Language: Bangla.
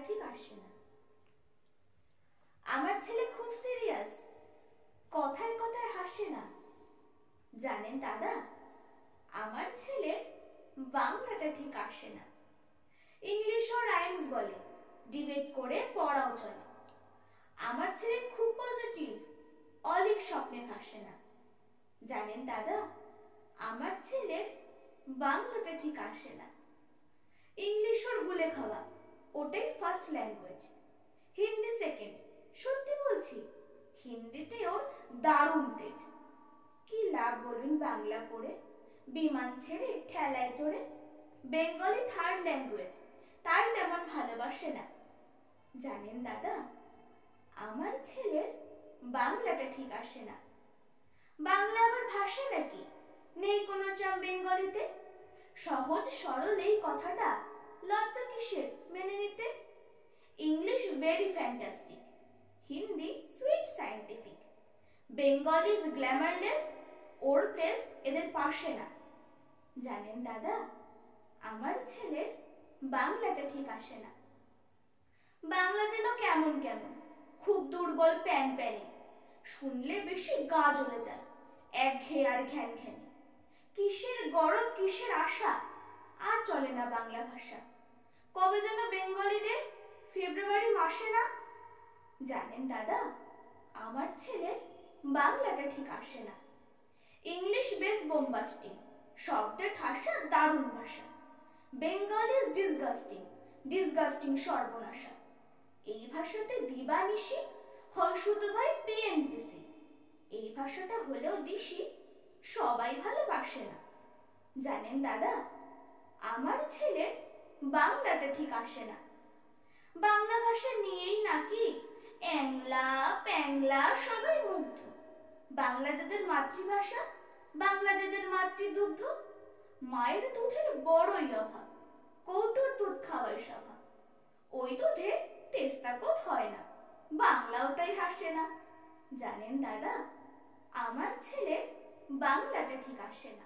ঠিক আসে না। আমার ছেলে খুব সিরিয়াস, কথায় কথায় হাসে না। জানেন দাদা, আমার ছেলের বাংলাটা ঠিক আসে না। ইংলিশ ও রাইমস বলে, ডিবেট করে পড়াও চলে। আমার ছেলে খুব পজিটিভ, অলিক স্বপ্নে ভাসে না। জানেন দাদা, আমার ছেলের বাংলাটা ঠিক আসে না। ইংলিশ ওর গুলে খাওয়া, ওটাই ফার্স্ট ল্যাঙ্গুয়েজ। হিন্দি সেকেন্ড, সত্যি বলছি, হিন্দিতে ওর দারুণ তেজ। কি লাভ বলুন বাংলা পড়ে, বিমান ছেড়ে ঠেলায় চড়ে। বেঙ্গলি থার্ড ল্যাঙ্গুয়েজ, তাই তেমন ভালোবাসে না। জানেন দাদা, আমার ছেলের বাংলাটা ঠিক আসে না। বাংলা আবার ভাষা নাকি, নেই কোনো চাম বেঙ্গলিতে। সহজ সরল এই কথাটা লজ্জা কিসের মেনে নিতে। English very fantastic, Hindi sweet scientific. Bengali is glamourless, or place এদের পাশে না। জানেন দাদা, আমার ছেলের বাংলাটা ঠিক আসে না। বাংলা যেন কেমন কেমন, খুব দুর্বল প্যান প্যানে। শুনলে বেশি গা জ্বলে যায়, একঘেয়ে আর ঘ্যান ঘ্যানে। কিসের গরব কিসের আশা, আর চলে না বাংলা ভাষা। কবে যেন বেঙ্গলি ডে, ফেব্রুয়ারি মাসে না। জানেন দাদা, আমার ছেলের বাংলাটা ঠিক আসে না। ইংলিশ বেশ বোম্বাস্টিং, শব্দের ঠাসা দারুণ ভাষা। বেঙ্গলি ইজ ডিসগাস্টিং, ডিসগাস্টিং সর্বনাশা। এই ভাষাতে দিবানিশি হয় শুধু ভাই পিএনপিসি। এই ভাষাটা হলেও দিশি, সবাই ভালোবাসে না। জানেন দাদা, আমার ছেলের বাংলাটা ঠিক আসে না। বাংলা ভাষা নিয়েই নাকি অ্যাংলা প্যাংলা সবাই মুগ্ধ। বাংলা যাদের মাতৃভাষা, বাংলা যাদের মাতৃদুগ্ধ। মায়ের দুধের বড়ই অভাব, কৌটোর দুধ খাওয়াই স্বভাব। ওই দুধে তেস্তাকত হয় না, বাংলাও তাই হাসে না। জানেন দাদা, আমার ছেলের বাংলাটা ঠিক আসে না।